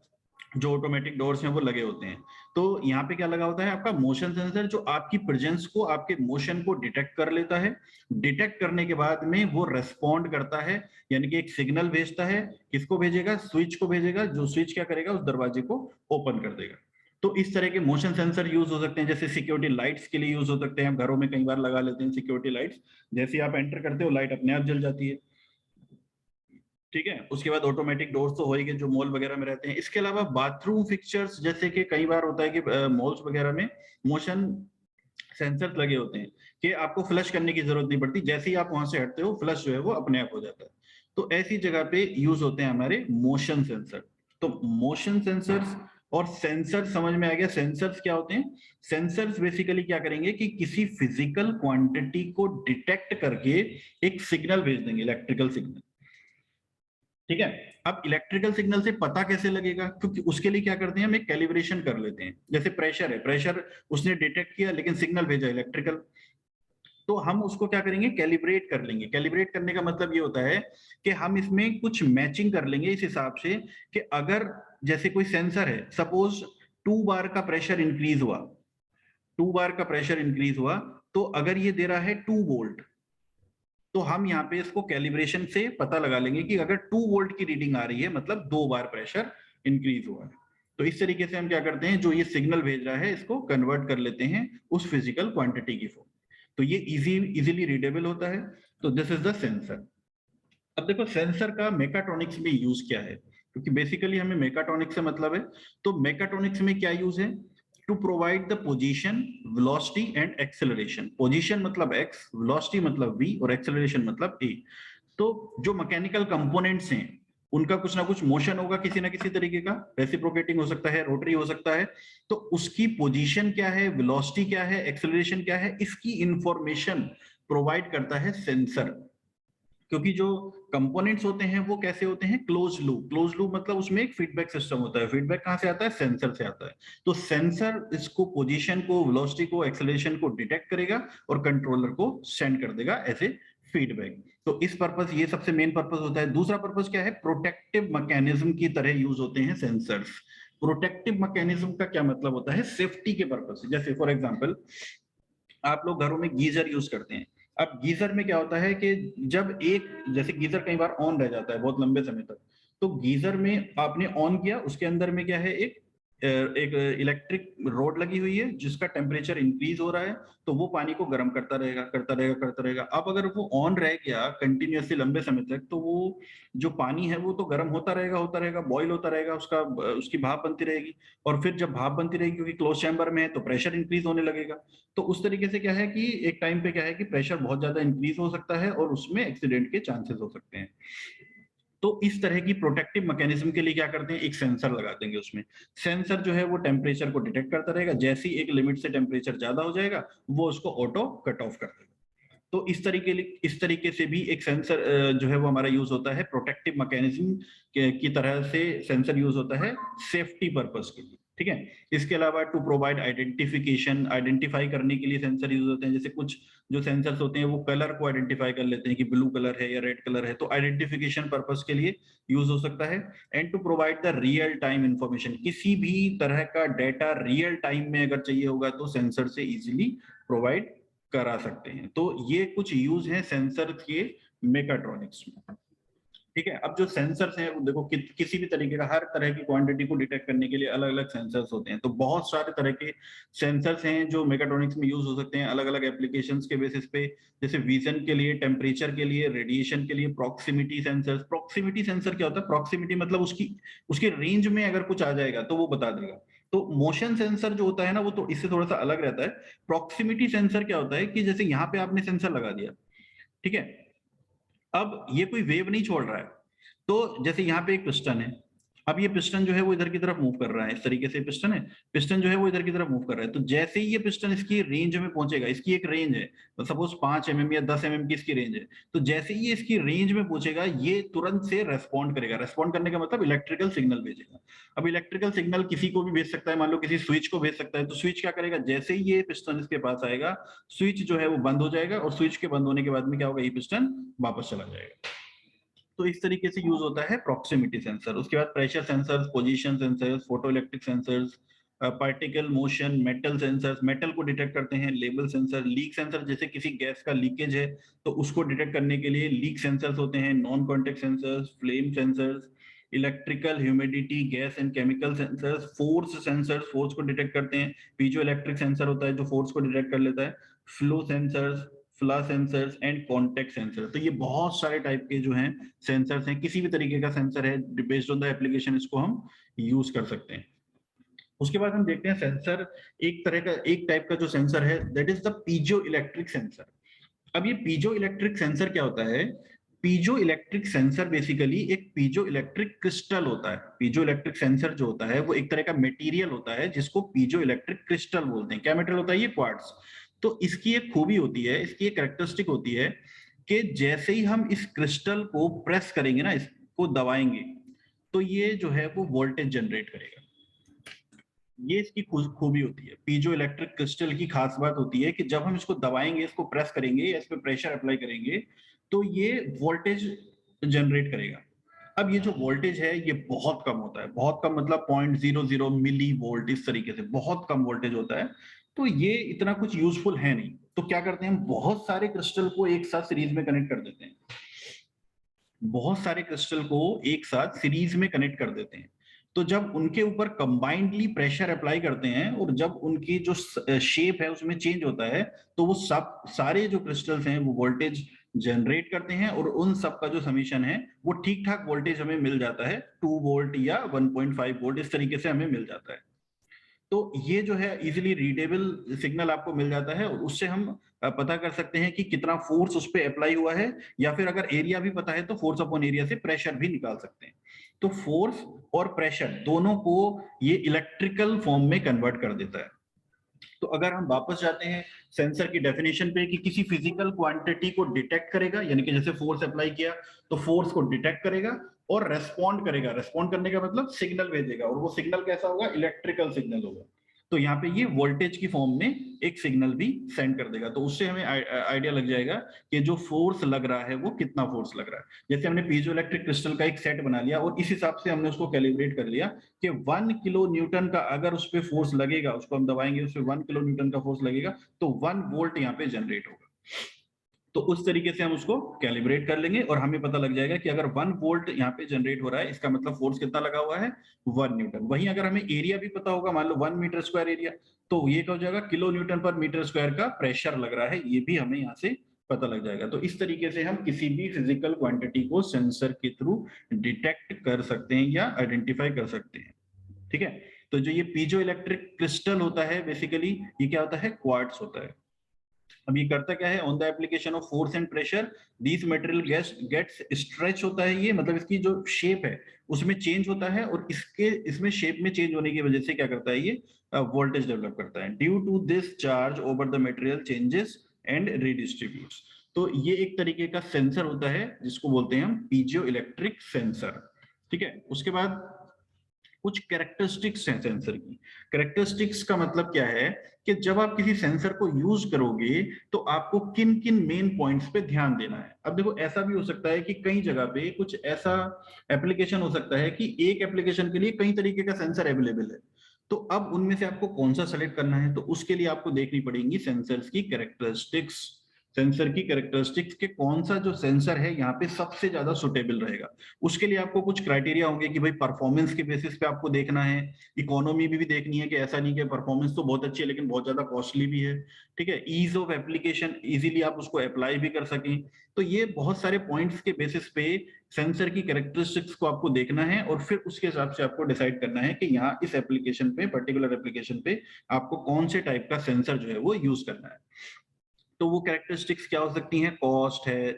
[SPEAKER 1] जो ऑटोमेटिक डोर्स हैं वो लगे होते हैं। तो यहाँ पे क्या लगा होता है, आपका मोशन सेंसर, जो आपकी प्रेजेंस को, आपके मोशन को डिटेक्ट कर लेता है। डिटेक्ट करने के बाद में वो रेस्पॉन्ड करता है, यानी कि एक सिग्नल भेजता है। किसको भेजेगा, स्विच को भेजेगा, जो स्विच क्या करेगा, उस दरवाजे को ओपन कर देगा। तो इस तरह के मोशन सेंसर यूज हो सकते हैं, जैसे सिक्योरिटी लाइट्स के लिए यूज हो सकते हैं। हम घरों में कई बार लगा लेते हैं सिक्योरिटी लाइट्स, जैसे आप एंटर करते हो लाइट अपने आप जल जाती है। ठीक है। उसके बाद ऑटोमेटिक डोर्स तो होएंगे जो मॉल वगैरह में रहते हैं। इसके अलावा बाथरूम फिक्चर्स, जैसे कि कई बार होता है कि मॉल्स वगैरह में मोशन सेंसर्स लगे होते हैं कि आपको फ्लश करने की जरूरत नहीं पड़ती, जैसे ही आप वहां से हटते हो फ्लश जो है वो अपने आप हो जाता है। तो ऐसी जगह पे यूज होते हैं हमारे मोशन सेंसर। तो मोशन सेंसर्स और सेंसर समझ में आ गया। सेंसर्स क्या होते हैं? सेंसर्स बेसिकली क्या करेंगे कि किसी फिजिकल क्वांटिटी को डिटेक्ट करके एक सिग्नल भेज देंगे, इलेक्ट्रिकल सिग्नल। ठीक है। अब इलेक्ट्रिकल सिग्नल से पता कैसे लगेगा? क्योंकि उसके लिए क्या करते हैं, हम एक कैलिब्रेशन कर लेते हैं। जैसे प्रेशर है, प्रेशर उसने डिटेक्ट किया लेकिन सिग्नल भेजा इलेक्ट्रिकल, तो हम उसको क्या करेंगे, कैलिब्रेट कर लेंगे। कैलिब्रेट करने का मतलब ये होता है कि हम इसमें कुछ मैचिंग कर लेंगे इस हिसाब से कि अगर जैसे कोई सेंसर है, सपोज 2 बार का प्रेशर इंक्रीज हुआ, 2 बार का प्रेशर इंक्रीज हुआ, तो अगर ये दे रहा है 2 वोल्ट, तो हम यहाँ पे इसको कैलिब्रेशन से पता लगा लेंगे कि अगर 2 वोल्ट की रीडिंग आ रही है मतलब 2 बार प्रेशर इंक्रीज हुआ है। तो इस तरीके से हम क्या करते हैं, जो ये सिग्नल भेज रहा है इसको कन्वर्ट कर लेते हैं उस फिजिकल क्वांटिटी की फॉर्म। तो ये इजीली रीडेबल होता है। तो दिस इज द सेंसर। अब देखो सेंसर का मेकाट्रॉनिक्स में यूज क्या है, क्योंकि बेसिकली हमें मेकाट्रॉनिक्स से मतलब है। तो मेकाट्रॉनिक्स में क्या यूज है? To provide the position, velocity and acceleration. Position मतलब एक्स, वेलोसिटी मतलब वी और एक्सेलरेशन मतलब ए। तो जो मैकेनिकल कंपोनेंट्स हैं उनका कुछ ना कुछ मोशन होगा किसी ना किसी तरीके का, रेसिप्रोकेटिंग हो सकता है, रोटरी हो सकता है। तो उसकी पोजीशन क्या है, वेलोसिटी क्या है, एक्सेलरेशन क्या है, इसकी इंफॉर्मेशन प्रोवाइड करता है सेंसर। क्योंकि जो कंपोनेंट्स होते हैं वो कैसे होते हैं, क्लोज लूप। क्लोज लूप मतलब उसमें एक फीडबैक सिस्टम होता है। फीडबैक कहां से आता है? सेंसर से आता है। तो सेंसर इसको पोजीशन को, वेलोसिटी को, एक्सेलरेशन को डिटेक्ट करेगा और कंट्रोलर को सेंड कर देगा एज ए फीडबैक। तो इस पर्पस, ये सबसे मेन पर्पस होता है। दूसरा पर्पस क्या है? प्रोटेक्टिव मैकेनिज्म की तरह यूज होते हैं सेंसर्स। प्रोटेक्टिव मैकेनिज्म का क्या मतलब होता है? सेफ्टी के पर्पस से। जैसे फॉर एग्जांपल आप लोग घरों में गीजर यूज करते हैं। अब गीजर में क्या होता है कि जब एक, जैसे गीजर कई बार ऑन रह जाता है बहुत लंबे समय तक, तो गीजर में आपने ऑन किया, उसके अंदर में क्या है, एक इलेक्ट्रिक रोड लगी हुई है जिसका टेम्परेचर इंक्रीज हो रहा है, तो वो पानी को गर्म करता रहेगा करता रहेगा करता रहेगा। अब अगर वो ऑन रह गया कंटिन्यूअसली लंबे समय तक, तो वो जो पानी है वो तो गर्म होता रहेगा, बॉईल होता रहेगा, उसकी भाप बनती रहेगी। और फिर जब भाप बनती रहेगी, क्योंकि क्लोज चैम्बर में है, तो प्रेशर इंक्रीज होने लगेगा। तो उस तरीके से क्या है कि एक टाइम पे क्या है कि प्रेशर बहुत ज्यादा इंक्रीज हो सकता है और उसमें एक्सीडेंट के चांसेस हो सकते हैं। तो इस तरह की प्रोटेक्टिव मैकेनिज्म के लिए क्या करते हैं, एक सेंसर लगा देंगे उसमें। सेंसर जो है वो टेम्परेचर को डिटेक्ट करता रहेगा, जैसे ही एक लिमिट से टेम्परेचर ज्यादा हो जाएगा वो उसको ऑटो कट ऑफ कर देगा। तो इस तरीके से भी एक सेंसर जो है वो हमारा यूज होता है प्रोटेक्टिव मैकेनिज्म की तरह से। सेंसर यूज होता है सेफ्टी पर्पस के लिए। ठीक है। इसके अलावा टू प्रोवाइड आइडेंटिफिकेशन, आइडेंटिफाई करने के लिए सेंसर यूज होते हैं। जैसे कुछ जो सेंसर्स होते हैं वो कलर को आइडेंटिफाई कर लेते हैं कि ब्लू कलर है या रेड कलर है, तो आइडेंटिफिकेशन पर्पस के लिए यूज हो सकता है। And to provide the real time information, किसी भी तरह का डेटा रियल टाइम में अगर चाहिए होगा तो सेंसर से इजीली प्रोवाइड करा सकते हैं। तो ये कुछ यूज हैं सेंसर के मेकाट्रॉनिक्स में। ठीक है। अब जो सेंसर्स हैं वो देखो किसी भी तरीके का, हर तरह की क्वांटिटी को डिटेक्ट करने के लिए अलग अलग सेंसर्स होते हैं। तो बहुत सारे तरह के सेंसर्स हैं जो मेकाट्रॉनिक्स में यूज हो सकते हैं अलग अलग एप्लीकेशंस के बेसिस पे। जैसे विजन के लिए, टेम्परेचर के लिए, रेडिएशन के लिए, प्रॉक्सिमिटी सेंसर्स। प्रॉक्सिमिटी सेंसर क्या होता है? प्रॉक्सिमिटी मतलब उसकी उसके रेंज में अगर कुछ आ जाएगा तो वो बता देगा। तो मोशन सेंसर जो होता है ना, वो तो इससे थोड़ा सा अलग रहता है। प्रॉक्सिमिटी सेंसर क्या होता है कि जैसे यहाँ पे आपने सेंसर लगा दिया, ठीक है, अब ये कोई वेव नहीं छोड़ रहा है। तो जैसे यहाँ पे एक पिस्टन है, अब ये पिस्टन जो है वो इधर की तरफ मूव कर रहा है, इस तरीके से पिस्टन है, पिस्टन जो है वो इधर की तरफ मूव कर रहा है। तो जैसे ही ये पिस्टन इसकी रेंज में पहुंचेगा, इसकी एक रेंज है, तो सपोज 5 mm या 10 mm की इसकी रेंज है, तो जैसे ही ये इसकी रेंज में पहुंचेगा ये तुरंत से रेस्पॉन्ड करेगा। रेस्पॉन्ड करने का मतलब इलेक्ट्रिकल सिग्नल भेजेगा। अब इलेक्ट्रिकल सिग्नल किसी को भी भेज सकता है, मान लो किसी स्विच को भेज सकता है। तो स्विच क्या करेगा, जैसे ही ये पिस्टन इसके पास आएगा, स्विच जो है वो बंद हो जाएगा और स्विच के बंद होने के बाद में क्या होगा, ये पिस्टन वापस चला जाएगा। तो इस तरीके से यूज होता है प्रॉक्सिमिटी सेंसर। उसके बाद pressure sensors, position sensors, photo electric sensors, particle motion, metal sensors, metal को डिटेक्ट करते हैं, लेवल सेंसर, लीक सेंसर, जैसे किसी गैस का लीकेज है तो उसको डिटेक्ट करने के लिए लीक सेंसर्स होते हैं, non contact sensors, flame sensors, electrical, humidity, gas and chemical sensors, force sensors, force को डिटेक्ट करते हैं, पीजो इलेक्ट्रिक सेंसर होता है जो फोर्स को डिटेक्ट कर लेता है, flow sensors, flush sensors and contact sensor. तो ये बहुत सारे टाइप के जो हैं सेंसर्स हैं, किसी भी तरीके का सेंसर है, बेस्ड ऑन द एप्लीकेशन इसको हम यूज कर सकते हैं। उसके बाद हम देखते हैं सेंसर, एक टाइप का जो सेंसर है that is the piezo electric sensor. अब ये पीजो इलेक्ट्रिक सेंसर क्या होता है? पीजो इलेक्ट्रिक सेंसर बेसिकली एक पीजो इलेक्ट्रिक क्रिस्टल होता है। पीजो इलेक्ट्रिक सेंसर जो होता है वो एक तरह का मटेरियल होता है जिसको पीजो इलेक्ट्रिक क्रिस्टल बोलते हैं। क्या मटेरियल होता है? ये क्वार्ट्ज। तो इसकी एक खूबी होती है, इसकी एक कैरेक्टरिस्टिक होती है कि जैसे ही हम इस क्रिस्टल को प्रेस करेंगे ना, इसको दबाएंगे, तो ये जो है वो वोल्टेज जनरेट करेगा। ये इसकी खूबी होती है। पीजो इलेक्ट्रिक क्रिस्टल की खास बात होती है कि जब हम इसको दबाएंगे, इसको प्रेस करेंगे या इस पे प्रेशर अप्लाई करेंगे, तो ये वोल्टेज जनरेट करेगा। अब ये जो वोल्टेज है ये बहुत कम होता है, बहुत कम मतलब 0.00 मिली वोल्ट, इस तरीके से बहुत कम वोल्टेज होता है। तो ये इतना कुछ यूजफुल है नहीं। तो क्या करते हैं हम, बहुत सारे क्रिस्टल को एक साथ सीरीज में कनेक्ट कर देते हैं। बहुत सारे क्रिस्टल को एक साथ सीरीज में कनेक्ट कर देते हैं। तो जब उनके ऊपर कंबाइंडली प्रेशर अप्लाई करते हैं और जब उनकी जो शेप है उसमें चेंज होता है, तो वो सब सारे जो क्रिस्टल्स हैं वो वोल्टेज जनरेट करते हैं और उन सब का जो समीशन है वो ठीक ठाक वोल्टेज हमें मिल जाता है, 2 वोल्ट या 1.5 वोल्ट, इस तरीके से हमें मिल जाता है। तो ये जो है इजीली रीडेबल सिग्नल आपको मिल जाता है और उससे हम पता कर सकते हैं कि कितना फोर्स उस पर अप्लाई हुआ है, या फिर अगर एरिया भी पता है तो फोर्स अपॉन एरिया से प्रेशर भी निकाल सकते हैं। तो फोर्स और प्रेशर दोनों को ये इलेक्ट्रिकल फॉर्म में कन्वर्ट कर देता है। तो अगर हम वापस जाते हैं सेंसर की डेफिनेशन पे कि किसी फिजिकल क्वांटिटी को डिटेक्ट करेगा, यानी कि जैसे फोर्स अप्लाई किया तो फोर्स को डिटेक्ट करेगा और रेस्पॉन्ड करेगा। रेस्पॉन्ड करने का मतलब सिग्नल भेजेगा, और वो सिग्नल कैसा होगा? इलेक्ट्रिकल सिग्नल होगा। तो यहाँ पे ये वोल्टेज की फॉर्म में एक सिग्नल भी सेंड कर देगा। तो उससे हमें आइडिया लग जाएगा कि जो फोर्स लग रहा है वो कितना फोर्स लग रहा है। जैसे हमने पीजो इलेक्ट्रिक क्रिस्टल का एक सेट बना लिया और इस हिसाब से हमने उसको कैलिब्रेट कर लिया कि 1 किलो न्यूटन का अगर उस पर फोर्स लगेगा, उसको हम दबाएंगे, उस पर 1 किलो न्यूटन का फोर्स लगेगा, तो 1 वोल्ट यहाँ पे जनरेट होगा। तो उस तरीके से हम उसको कैलिब्रेट कर लेंगे और हमें पता लग जाएगा कि अगर 1 वोल्ट यहाँ पे जनरेट हो रहा है, इसका मतलब फोर्स कितना लगा हुआ है? 1 न्यूटन। वहीं अगर हमें एरिया भी पता होगा, मान लो 1 मीटर स्क्वायर एरिया, तो ये क्या हो जाएगा? किलो न्यूटन पर मीटर स्क्वायर का प्रेशर लग रहा है, ये भी हमें यहाँ से पता लग जाएगा। तो इस तरीके से हम किसी भी फिजिकल क्वांटिटी को सेंसर के थ्रू डिटेक्ट कर सकते हैं या आइडेंटिफाई कर सकते हैं। ठीक है। तो जो ये पीजो इलेक्ट्रिक क्रिस्टल होता है बेसिकली ये क्या होता है? क्वार्ट्ज होता है। अब ये करता क्या है? On the application of force and pressure this material gets stretch होता है। ये मतलब इसकी जो शेप है उसमें चेंज होता है और इसमें शेप में चेंज होने की वजह से क्या करता है? ये वोल्टेज डेवलप करता है। Due to this charge over the material changes and redistributes. तो ये एक तरीके का सेंसर होता है जिसको बोलते हैं हम पीजो इलेक्ट्रिक सेंसर। ठीक है। उसके बाद कुछ कैरेक्टरिस्टिक्स हैं सेंसर की। कैरेक्टरिस्टिक्स का मतलब क्या है कि जब आप किसी सेंसर को यूज करोगे तो आपको किन किन मेन पॉइंट्स पे ध्यान देना है। अब देखो ऐसा भी हो सकता है कि कई जगह पे कुछ ऐसा एप्लीकेशन हो सकता है कि एक एप्लीकेशन के लिए कई तरीके का सेंसर अवेलेबल है। तो अब उनमें से आपको कौन सा सेलेक्ट करना है, तो उसके लिए आपको देखनी पड़ेगी सेंसर्स की कैरेक्टरिस्टिक्स। सेंसर की कैरेक्टरिस्टिक्स के कौन सा जो सेंसर है यहाँ पे सबसे ज्यादा सुटेबल रहेगा। उसके लिए आपको कुछ क्राइटेरिया होंगे कि भाई परफॉर्मेंस के बेसिस पे आपको देखना है, इकोनॉमी भी देखनी है कि ऐसा नहीं कि परफॉर्मेंस तो बहुत अच्छी है लेकिन बहुत ज्यादा कॉस्टली भी है। ठीक है। ईज ऑफ एप्लीकेशन, इजीली आप उसको अप्लाई भी कर सकें। तो ये बहुत सारे पॉइंट्स के बेसिस पे सेंसर की कैरेक्टरिस्टिक्स को आपको देखना है और फिर उसके हिसाब से आपको डिसाइड करना है कि यहाँ इस एप्लीकेशन पे, पर्टिकुलर एप्लीकेशन पे आपको कौन से टाइप का सेंसर जो है वो यूज करना है। तो वो कैरेक्टरिस्टिक्स क्या हो सकती हैं? कॉस्ट है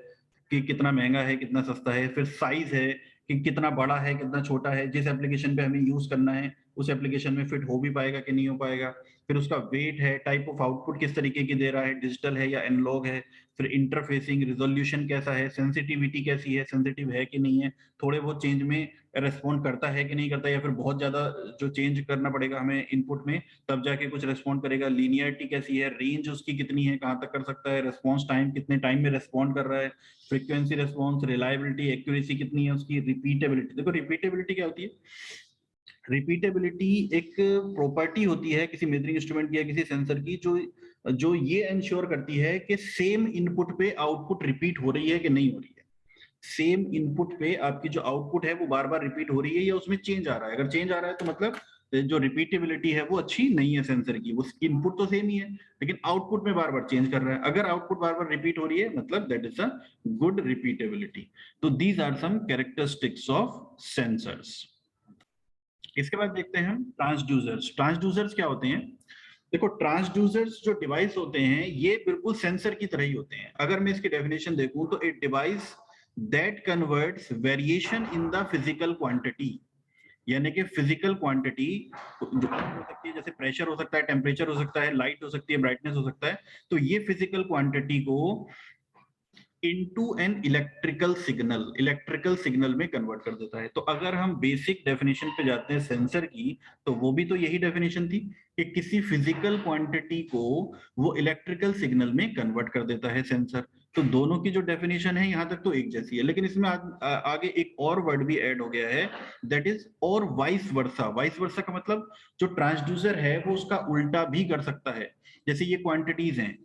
[SPEAKER 1] कि कितना महंगा है कितना सस्ता है, फिर साइज है कि कितना बड़ा है कितना छोटा है, जिस एप्लीकेशन पे हमें यूज करना है उस एप्लीकेशन में फिट हो भी पाएगा कि नहीं हो पाएगा, फिर उसका वेट है, टाइप ऑफ आउटपुट किस तरीके की दे रहा है, डिजिटल है या एनालॉग है, फिर इंटरफेसिंग रिजोल्यूशन कैसा है, सेंसिटिविटी कैसी है, सेंसिटिव है कि नहीं है, थोड़े बहुत चेंज में रेस्पॉन्ड करता है कि नहीं करता, या फिर बहुत ज्यादा जो चेंज करना पड़ेगा हमें इनपुट में तब जाके कुछ रेस्पॉन्ड करेगा, लीनियरिटी कैसी है, रेंज उसकी कितनी है, कहाँ तक कर सकता है, रेस्पॉन्स टाइम कितने टाइम में रेस्पॉन्ड कर रहा है, फ्रीक्वेंसी रेस्पॉन्स, रिलायबिलिटी, एक्यूरेसी कितनी है उसकी, रिपीटेबिलिटी। देखो रिपीटेबिलिटी क्या होती है? रिपीटेबिलिटी एक प्रॉपर्टी होती है किसी मेजरिंग इंस्ट्रूमेंट की या किसी सेंसर की जो जो ये इंश्योर करती है कि सेम इनपुट पे आउटपुट रिपीट हो रही है कि नहीं हो रही है। सेम इनपुट पे आपकी जो आउटपुट है वो बार बार रिपीट हो रही है या उसमें चेंज आ रहा है। अगर चेंज आ रहा है तो मतलब जो रिपीटेबिलिटी है वो अच्छी नहीं है सेंसर की। वो इनपुट तो सेम ही है लेकिन आउटपुट में बार बार चेंज कर रहा है। अगर आउटपुट बार बार रिपीट हो रही है मतलब that is a good repeatability. तो these are some characteristics of sensors. इसके बाद देखते हैं हम ट्रांसड्यूसर्स। ट्रांसड्यूसर्स क्या होते हैं? देखो, ट्रांसड्यूसर्स जो डिवाइस होते हैं ये बिल्कुल सेंसर की तरह ही होते हैं। अगर मैं इसकी डेफिनेशन देखूं तो ए device that converts variation in the physical quantity, यानी कि फिजिकल क्वांटिटी जो हो सकती है, जैसे प्रेशर हो सकता है, टेम्परेचर हो सकता है, लाइट हो सकती है, ब्राइटनेस हो सकता है, तो ये फिजिकल क्वांटिटी को इनटू एन इलेक्ट्रिकल सिग्नल में कन्वर्ट कर देता है। तो अगर हम बेसिक डेफिनेशन पे जाते हैं सेंसर की, तो वो भी तो यही डेफिनेशन थी कि किसी फिजिकल क्वांटिटी को वो इलेक्ट्रिकल सिग्नल में कन्वर्ट कर देता है सेंसर। तो दोनों की जो डेफिनेशन है यहाँ तक तो एक जैसी है, लेकिन इसमें आगे एक और वर्ड भी ऐड हो गया है, दैट इज और वाइस वर्सा। वाइस वर्सा का मतलब जो ट्रांसड्यूसर है वो उसका उल्टा भी कर सकता है। जैसे ये क्वांटिटीज हैं,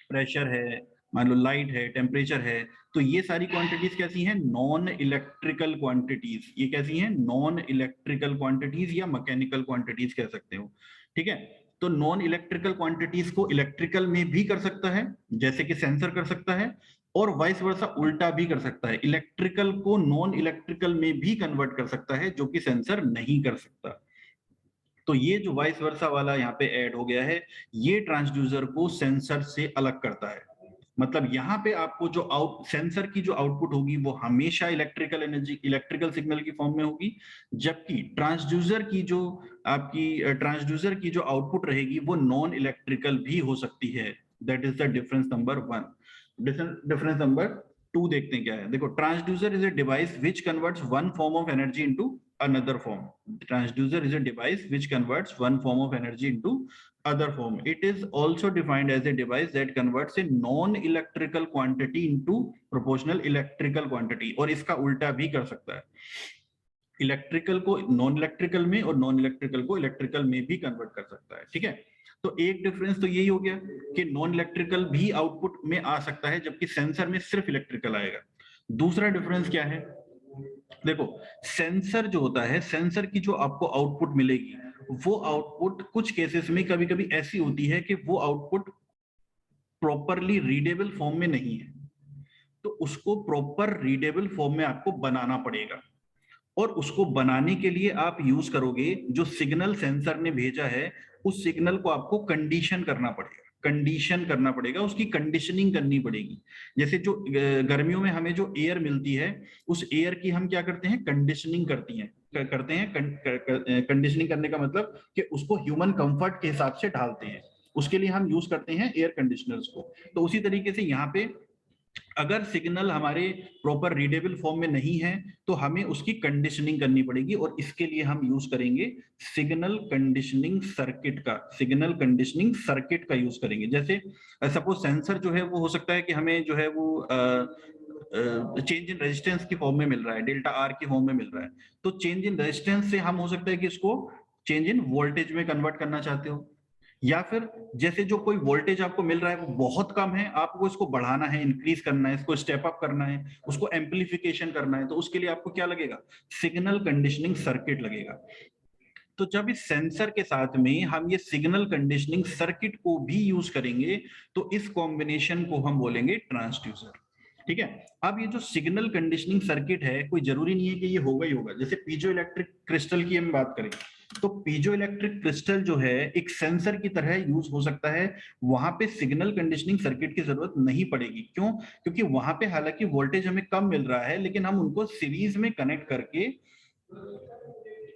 [SPEAKER 1] प्रेशर है, मान लो लाइट है, टेम्परेचर है, तो ये सारी क्वांटिटीज कैसी हैं? Non electrical quantities. ये कैसी हैं? नॉन इलेक्ट्रिकल क्वांटिटीज या मैकेनिकल क्वांटिटीज कह सकते हो। ठीक है, तो नॉन इलेक्ट्रिकल क्वांटिटीज को इलेक्ट्रिकल में भी कर सकता है जैसे कि सेंसर कर सकता है, और वाइस वर्सा उल्टा भी कर सकता है, इलेक्ट्रिकल को नॉन इलेक्ट्रिकल में भी कन्वर्ट कर सकता है, जो कि सेंसर नहीं कर सकता। तो ये जो वाइस वर्सा वाला यहाँ पे ऐड हो गया है, ये ट्रांसड्यूसर को सेंसर से अलग करता है। मतलब यहाँ पे आपको जो सेंसर की जो आउटपुट होगी वो हमेशा इलेक्ट्रिकल एनर्जी, इलेक्ट्रिकल सिग्नल की फॉर्म में होगी, जबकि ट्रांसड्यूसर की जो आउटपुट रहेगी वो नॉन इलेक्ट्रिकल भी हो सकती है। That is the difference number 1। Difference number 2 देखते हैं क्या है। देखो, transducer is a device which converts one form of energy into another form. Transducer is a device which converts one form of energy into other form. It is also defined as a device that converts a non-electrical quantity into proportional electrical quantity. और इसका उल्टा भी कर सकता है, electrical को non electrical में और नॉन इलेक्ट्रिकल को इलेक्ट्रिकल में भी कन्वर्ट कर सकता है। ठीक है, तो एक डिफरेंस तो यही हो गया कि नॉन इलेक्ट्रिकल भी आउटपुट में आ सकता है जबकि सेंसर में सिर्फ इलेक्ट्रिकल आएगा। दूसरा डिफरेंस क्या है? देखो, सेंसर जो होता है, सेंसर की जो आपको आउटपुट मिलेगी वो आउटपुट कुछ केसेस में कभी कभी ऐसी होती है कि वो आउटपुट प्रॉपरली रीडेबल फॉर्म में नहीं है, तो उसको प्रॉपर रीडेबल फॉर्म में आपको बनाना पड़ेगा। और उसको बनाने के लिए आप यूज करोगे जो सिग्नल सेंसर ने भेजा है, उस सिग्नल को आपको कंडीशन करना पड़ेगा, उसकी कंडीशनिंग करनी पड़ेगी। जैसे जो गर्मियों में हमें जो एयर मिलती है, उस एयर की हम क्या करते हैं? कंडीशनिंग करते हैं। कंडीशनिंग करने का मतलब कि उसको ह्यूमन कंफर्ट के हिसाब से ढालते हैं, उसके लिए हम यूज करते हैं एयर कंडीशनर्स को। तो उसी तरीके से यहाँ पे अगर सिग्नल हमारे प्रॉपर रीडेबल फॉर्म में नहीं है तो हमें उसकी कंडीशनिंग करनी पड़ेगी, और इसके लिए हम यूज करेंगे सिग्नल कंडीशनिंग सर्किट का यूज करेंगे। जैसे सपोज सेंसर जो है वो हो सकता है कि हमें जो है वो चेंज इन रेजिस्टेंस की फॉर्म में मिल रहा है, डेल्टा आर की फॉर्म में मिल रहा है, तो चेंज इन रेजिस्टेंस से हम हो सकता है कि इसको चेंज इन वोल्टेज में कन्वर्ट करना चाहते हो, या फिर जैसे जो कोई वोल्टेज आपको मिल रहा है वो बहुत कम है, आपको इसको बढ़ाना है, इंक्रीज करना है, इसको स्टेप अप करना है, उसको एम्पलीफिकेशन करना है, तो उसके लिए आपको क्या लगेगा? सिग्नल कंडीशनिंग सर्किट लगेगा। तो जब इस सेंसर के साथ में हम ये सिग्नल कंडीशनिंग सर्किट को भी यूज करेंगे तो इस कॉम्बिनेशन को हम बोलेंगे ट्रांसड्यूसर। ठीक है, अब ये जो सिग्नल कंडीशनिंग सर्किट है, कोई जरूरी नहीं है कि ये होगा ही होगा। जैसे पीजो इलेक्ट्रिक क्रिस्टल की हम बात करें तो पीजो इलेक्ट्रिक क्रिस्टल जो है एक सेंसर की तरह यूज हो सकता है, वहां पे सिग्नल कंडीशनिंग सर्किट की जरूरत नहीं पड़ेगी। क्यों? क्योंकि वहां पे हालांकि वोल्टेज हमें कम मिल रहा है, लेकिन हम उनको सीरीज में कनेक्ट करके,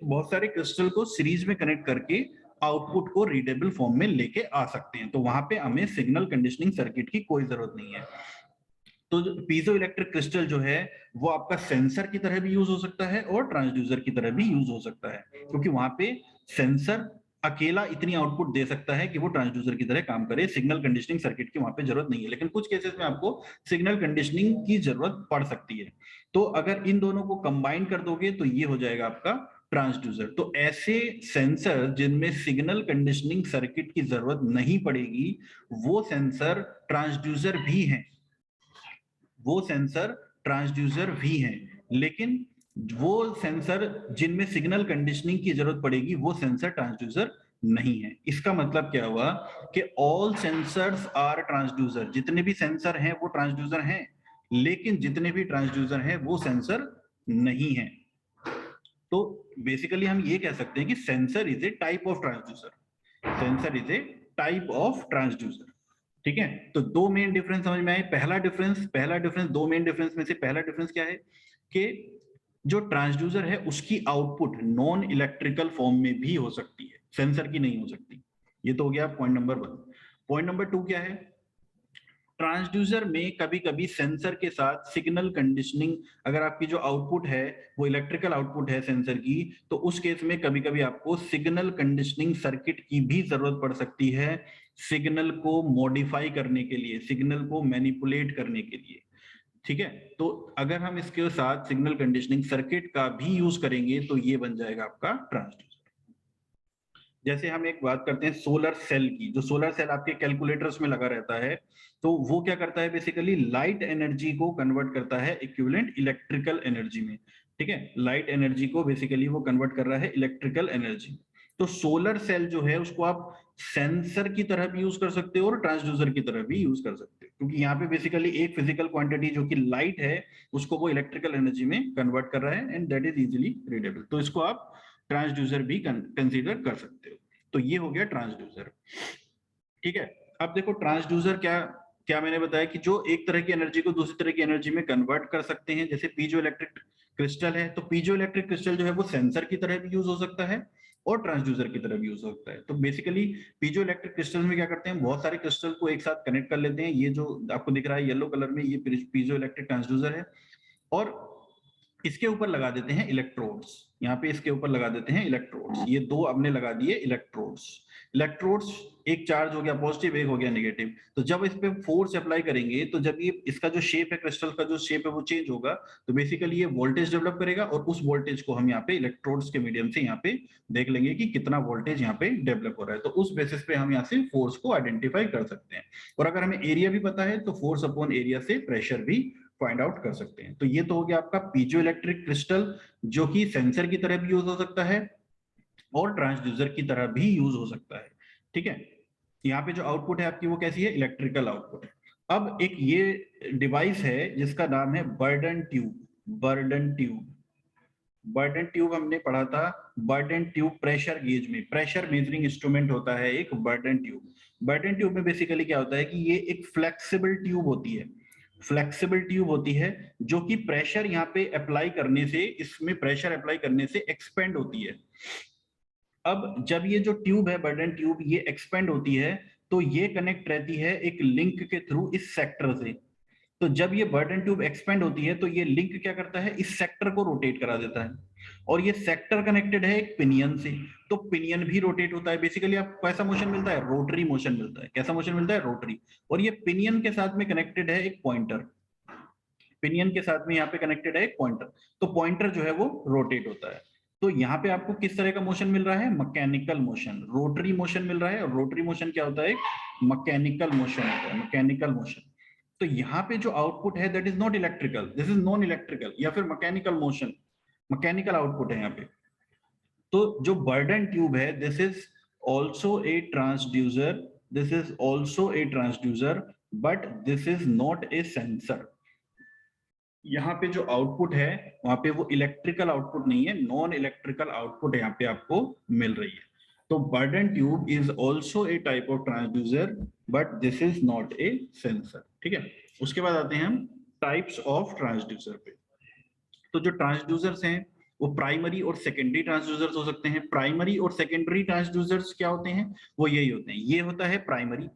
[SPEAKER 1] बहुत सारे क्रिस्टल को सीरीज में कनेक्ट करके आउटपुट को रीडेबल फॉर्म में लेके आ सकते हैं। तो वहां पे हमें सिग्नल कंडीशनिंग सर्किट की कोई जरूरत नहीं है। तो पीजो इलेक्ट्रिक क्रिस्टल जो है वो आपका सेंसर की तरह भी यूज हो सकता है और ट्रांसड्यूसर की तरह भी यूज हो सकता है, क्योंकि वहां पे सेंसर अकेला इतनी आउटपुट दे सकता है कि वो ट्रांसड्यूसर की तरह काम करे, सिग्नल कंडीशनिंग सर्किट की वहां पे जरूरत नहीं है। लेकिन कुछ केसेस में आपको सिग्नल कंडीशनिंग की जरूरत पड़ सकती है। तो अगर इन दोनों को कंबाइन कर दोगे तो ये हो जाएगा आपका ट्रांसड्यूसर। तो ऐसे सेंसर जिनमें सिग्नल कंडीशनिंग सर्किट की जरूरत नहीं पड़ेगी वो सेंसर ट्रांसड्यूसर भी हैं, लेकिन वो सेंसर जिनमें सिग्नल कंडीशनिंग की जरूरत पड़ेगी वो सेंसर ट्रांसड्यूसर नहीं है। इसका मतलब क्या हुआ कि ऑल सेंसर्स आर ट्रांसड्यूसर, जितने भी सेंसर हैं वो ट्रांसड्यूसर हैं, लेकिन जितने भी ट्रांसड्यूसर हैं वो सेंसर नहीं है। तो बेसिकली हम ये कह सकते हैं कि sensor is A type of transducer, sensor is A type of transducer. ठीक है, तो दो मेन डिफरेंस समझ में आए। पहला डिफरेंस दो मेन डिफरेंस में से पहला डिफरेंस क्या है कि जो ट्रांसड्यूसर है उसकी आउटपुट नॉन इलेक्ट्रिकल फॉर्म में भी हो सकती है, सेंसर की नहीं हो सकती। ये तो हो गया पॉइंट नंबर 1। पॉइंट नंबर 2 क्या है, ट्रांसड्यूसर में कभी कभी सेंसर के साथ सिग्नल कंडीशनिंग, अगर आपकी जो आउटपुट है वो इलेक्ट्रिकल आउटपुट है सेंसर की, तो उस केस में कभी कभी आपको सिग्नल कंडीशनिंग सर्किट की भी जरूरत पड़ सकती है, सिग्नल को मॉडिफाई करने के लिए, सिग्नल को मैनिपुलेट करने के लिए। ठीक है, तो अगर हम इसके साथ सिग्नल कंडीशनिंग सर्किट का भी यूज करेंगे तो ये बन जाएगा आपका ट्रांसड्यूसर। जैसे हम एक बात करते हैं सोलर सेल की, जो सोलर सेल आपके कैलकुलेटर्स में लगा रहता है, तो वो क्या करता है, बेसिकली लाइट एनर्जी को कन्वर्ट करता है इक्विवेलेंट इलेक्ट्रिकल एनर्जी में। ठीक है, लाइट एनर्जी को बेसिकली वो कन्वर्ट कर रहा है इलेक्ट्रिकल एनर्जी। तो सोलर सेल जो है उसको आप सेंसर की तरह भी यूज कर सकते हो और ट्रांसड्यूसर की तरह भी यूज कर सकते हो, क्योंकि यहाँ पे बेसिकली एक फिजिकल क्वांटिटी जो कि लाइट है उसको वो इलेक्ट्रिकल एनर्जी में कन्वर्ट कर रहा है, and that is easily readable. तो इसको आप ट्रांसड्यूसर भी कंसीडर कर सकते हो। तो ये हो गया ट्रांसड्यूसर। ठीक है, अब देखो ट्रांसड्यूसर क्या क्या मैंने बताया कि जो एक तरह की एनर्जी को दूसरी तरह की एनर्जी में कन्वर्ट कर सकते हैं। जैसे पीजो इलेक्ट्रिक क्रिस्टल है, तो पीजो इलेक्ट्रिक क्रिस्टल जो है वो सेंसर की तरह भी यूज हो सकता है और ट्रांसड्यूसर की तरह भी यूज हो सकता है। तो बेसिकली पीजो इलेक्ट्रिक क्रिस्टल में क्या करते हैं, बहुत सारे क्रिस्टल को एक साथ कनेक्ट कर लेते हैं। ये जो आपको दिख रहा है येलो कलर में, ये पीजो इलेक्ट्रिक ट्रांसड्यूसर है, और इसके ऊपर लगा देते हैं इलेक्ट्रोड्स। यहाँ पे इसके ऊपर लगा देते हैं इलेक्ट्रोड्स, ये दो हमने लगा दिए इलेक्ट्रोड्स। इलेक्ट्रोड्स, एक चार्ज हो गया पॉजिटिव, एक हो गया नेगेटिव। तो जब इस पे फोर्स अप्लाई करेंगे तो जब ये इसका जो शेप है, क्रिस्टल का जो शेप है वो चेंज होगा, तो बेसिकली ये वोल्टेज डेवलप करेगा, और उस वोल्टेज को हम यहाँ पे इलेक्ट्रोड्स के मीडियम से यहाँ पे देख लेंगे कि कितना वोल्टेज यहाँ पे डेवलप हो रहा है। तो उस बेसिस पे हम यहाँ से फोर्स को आइडेंटिफाई कर सकते हैं, और अगर हमें एरिया भी पता है तो फोर्स अपॉन एरिया से प्रेशर भी फाइंड आउट कर सकते हैं। तो ये तो हो गया आपका पीजो इलेक्ट्रिक क्रिस्टल, जो कि सेंसर की तरह भी यूज हो सकता है और ट्रांसड्यूसर की तरह भी यूज हो सकता है। ठीक है, यहाँ पे जो आउटपुट है आपकी वो कैसी है, इलेक्ट्रिकल आउटपुट है। अब एक ये डिवाइस है जिसका नाम है burden tube. Burden tube, burden tube हमने पढ़ा था। बर्डन ट्यूब प्रेशर गेज में, प्रेशर मेजरिंग इंस्ट्रूमेंट होता है एक बर्डन ट्यूब। बर्डन ट्यूब में बेसिकली क्या होता है कि ये एक फ्लेक्सिबल ट्यूब होती है, फ्लेक्सिबल ट्यूब होती है, जो कि प्रेशर यहाँ पे अप्लाई करने से, इसमें प्रेशर अप्लाई करने से एक्सपेंड होती है। अब जब ये जो ट्यूब है बर्डन ट्यूब, ये एक्सपेंड होती है, तो ये कनेक्ट रहती है एक लिंक के थ्रू इस सेक्टर से। तो जब ये बर्डन ट्यूब एक्सपेंड होती है तो ये लिंक क्या करता है, इस सेक्टर को रोटेट करा देता है, और ये सेक्टर कनेक्टेड है एक पिनियन से, तो पिनियन भी रोटेट होता है। बेसिकली आपको कैसा मोशन मिलता है, रोटरी मोशन मिलता है। कैसा मोशन मिलता है, रोटरी। और ये पिनियन के साथ में कनेक्टेड है एक पॉइंटर, पिनियन के साथ में यहाँ पे कनेक्टेड है एक पॉइंटर, तो पॉइंटर जो है वो रोटेट होता है। तो यहाँ पे आपको किस तरह का मोशन मिल रहा है, मैकेनिकल मोशन, रोटरी मोशन मिल रहा है। और रोटरी मोशन क्या होता है, मैकेनिकल मोशन होता है, मैकेनिकल मोशन। तो यहाँ पे जो आउटपुट है that is not electrical, this is non electrical या फिर मैकेनिकल मोशन, मैकेनिकल आउटपुट है यहाँ पे। तो जो बर्डन ट्यूब है, this is also a transducer, this is also a transducer, but this is not a sensor. यहाँ पे जो आउटपुट है वहां पे वो इलेक्ट्रिकल आउटपुट नहीं है, नॉन इलेक्ट्रिकल आउटपुट यहाँ पे आपको मिल रही है। तो burden tube is also a type of transducer, but this is not a sensor. ठीक है, उसके बाद आते हैं हम टाइप्स ऑफ ट्रांसड्यूसर पे। तो जो ट्रांसड्यूसर्स हैं वो प्राइमरी और सेकेंडरी ट्रांसड्यूसर्स हो सकते हैं। प्राइमरी और सेकेंडरी ट्रांसड्यूसर्स क्या होते हैं, वो यही होते हैं। ये होता है प्राइमरी,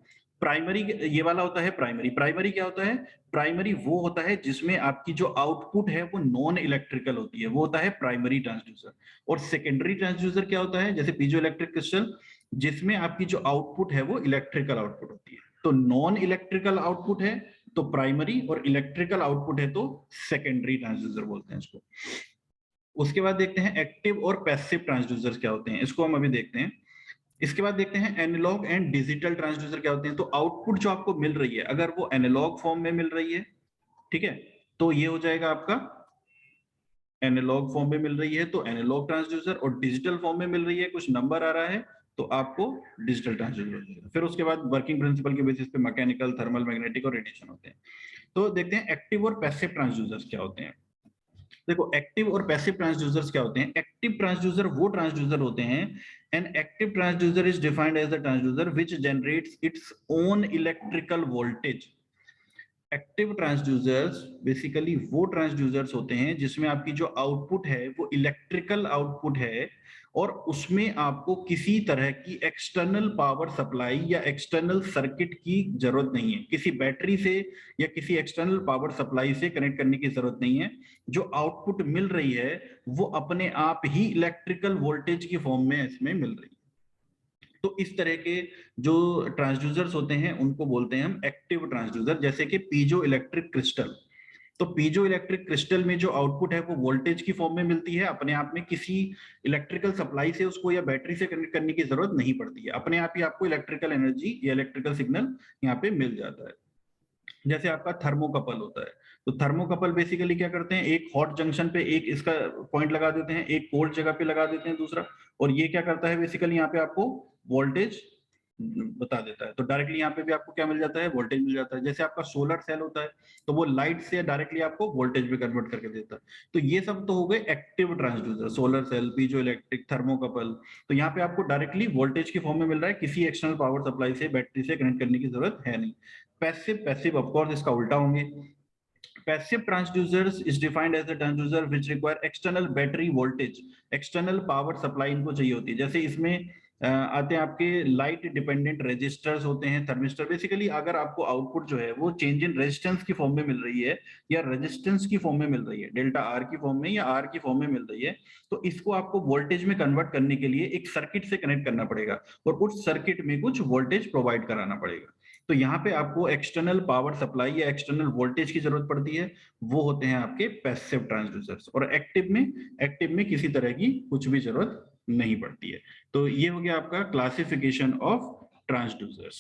[SPEAKER 1] प्राइमरी ये वाला होता है प्राइमरी। प्राइमरी क्या होता है, प्राइमरी वो होता है जिसमें आपकी जो आउटपुट है वो नॉन इलेक्ट्रिकल होती है, वो होता है प्राइमरी ट्रांसड्यूसर। और सेकेंडरी ट्रांसड्यूसर क्या होता है, जैसे पीजो इलेक्ट्रिक क्रिस्टल, जिसमें आपकी जो आउटपुट है वो इलेक्ट्रिकल आउटपुट होती है। तो नॉन इलेक्ट्रिकल आउटपुट है तो प्राइमरी, और इलेक्ट्रिकल आउटपुट है तो सेकेंडरी ट्रांसड्यूसर बोलते हैं इसको। उसके बाद देखते हैं एक्टिव और पैसिव ट्रांसड्यूसर क्या होते हैं, इसको हम अभी देखते हैं। इसके बाद देखते हैं एनालॉग एंड डिजिटल ट्रांसड्यूसर क्या होते हैं। तो आउटपुट जो आपको मिल रही है अगर वो एनालॉग फॉर्म में मिल रही है, ठीक है, तो ये हो जाएगा आपका एनालॉग फॉर्म में मिल रही है तो एनालॉग ट्रांसड्यूसर, और डिजिटल फॉर्म में मिल रही है, कुछ नंबर आ रहा है तो आपको डिजिटल ट्रांसड्यूसर हो जाएगा। फिर उसके बाद वर्किंग प्रिंसिपल के बेसिस पे मैकेनिकल, थर्मल, मैग्नेटिक और रेडिएशन होते हैं। तो देखते हैं एक्टिव और पैसिव ट्रांसड्यूसर्स क्या होते हैं। देखो एक्टिव और पैसिव ट्रांसड्यूसर्स क्या होते हैं। एक्टिव ट्रांसड्यूसर वो ट्रांसड्यूसर होते हैं, an active transducer is defined as the transducer which generates its own electrical voltage. Active transducers basically वो ट्रांसड्यूसर्स होते हैं जिसमें आपकी जो आउटपुट है वो इलेक्ट्रिकल आउटपुट है, और उसमें आपको किसी तरह की एक्सटर्नल पावर सप्लाई या एक्सटर्नल सर्किट की जरूरत नहीं है, किसी बैटरी से या किसी एक्सटर्नल पावर सप्लाई से कनेक्ट करने की जरूरत नहीं है। जो आउटपुट मिल रही है वो अपने आप ही इलेक्ट्रिकल वोल्टेज की फॉर्म में इसमें मिल रही है। तो इस तरह के जो ट्रांसड्यूसर्स होते हैं उनको बोलते हैं हम एक्टिव ट्रांसड्यूसर, जैसे कि पीजो इलेक्ट्रिक क्रिस्टल। तो पीजो इलेक्ट्रिक क्रिस्टल में जो आउटपुट है वो वोल्टेज की फॉर्म में मिलती है, अपने आप में किसी इलेक्ट्रिकल सप्लाई से उसको या बैटरी से कनेक्ट करने की जरूरत नहीं पड़ती है, अपने आप ही आपको इलेक्ट्रिकल एनर्जी या इलेक्ट्रिकल सिग्नल यहाँ पे मिल जाता है। जैसे आपका थर्मोकपल होता है, तो थर्मोकपल बेसिकली क्या करते हैं, एक हॉट जंक्शन पे एक इसका पॉइंट लगा देते हैं, एक कोल्ड जगह पे लगा देते हैं दूसरा, और ये क्या करता है बेसिकली यहाँ पे आपको वोल्टेज बता देता है। तो डायरेक्टली यहाँ पे भी आपको क्या मिल जाता है, वोल्टेज मिल जाता है। जैसे आपका सोलर सेल होता है तो वो लाइट से डायरेक्टली आपको वोल्टेज में कन्वर्ट करके देता है। तो ये सब तो हो गए active transducer, solar cell, piezo electric, thermocouple. तो यहाँ पे आपको डायरेक्टली वोल्टेज की फॉर्म में मिल रहा है, किसी एक्सटर्नल पावर सप्लाई से, बैटरी से कनेक्ट करने की जरूरत है नहीं। पैसिव, पैसिव ऑफ कोर्स इसका उल्टा होंगे। Passive transducers is defined as a transducer which require external battery voltage, external power supply इनको चाहिए होती है। जैसे इसमें आते हैं आपके लाइट डिपेंडेंट रेजिस्टर्स होते हैं, थर्मिस्टर। बेसिकली अगर आपको आउटपुट जो है वो चेंज इन रेजिस्टेंस की फॉर्म में मिल रही है या रेजिस्टेंस की फॉर्म में मिल रही है, डेल्टा आर की फॉर्म में या आर की फॉर्म में मिल रही है, तो इसको आपको वोल्टेज में कन्वर्ट करने के लिए एक सर्किट से कनेक्ट करना पड़ेगा और उस सर्किट में कुछ वोल्टेज प्रोवाइड कराना पड़ेगा। तो यहाँ पे आपको एक्सटर्नल पावर सप्लाई या एक्सटर्नल वोल्टेज की जरूरत पड़ती है, वो होते हैं आपके पैसिव ट्रांसड्यूसर्स। और एक्टिव में किसी तरह की कुछ भी जरूरत नहीं पड़ती है। तो ये हो गया आपका क्लासिफिकेशन ऑफ ट्रांसड्यूसर्स।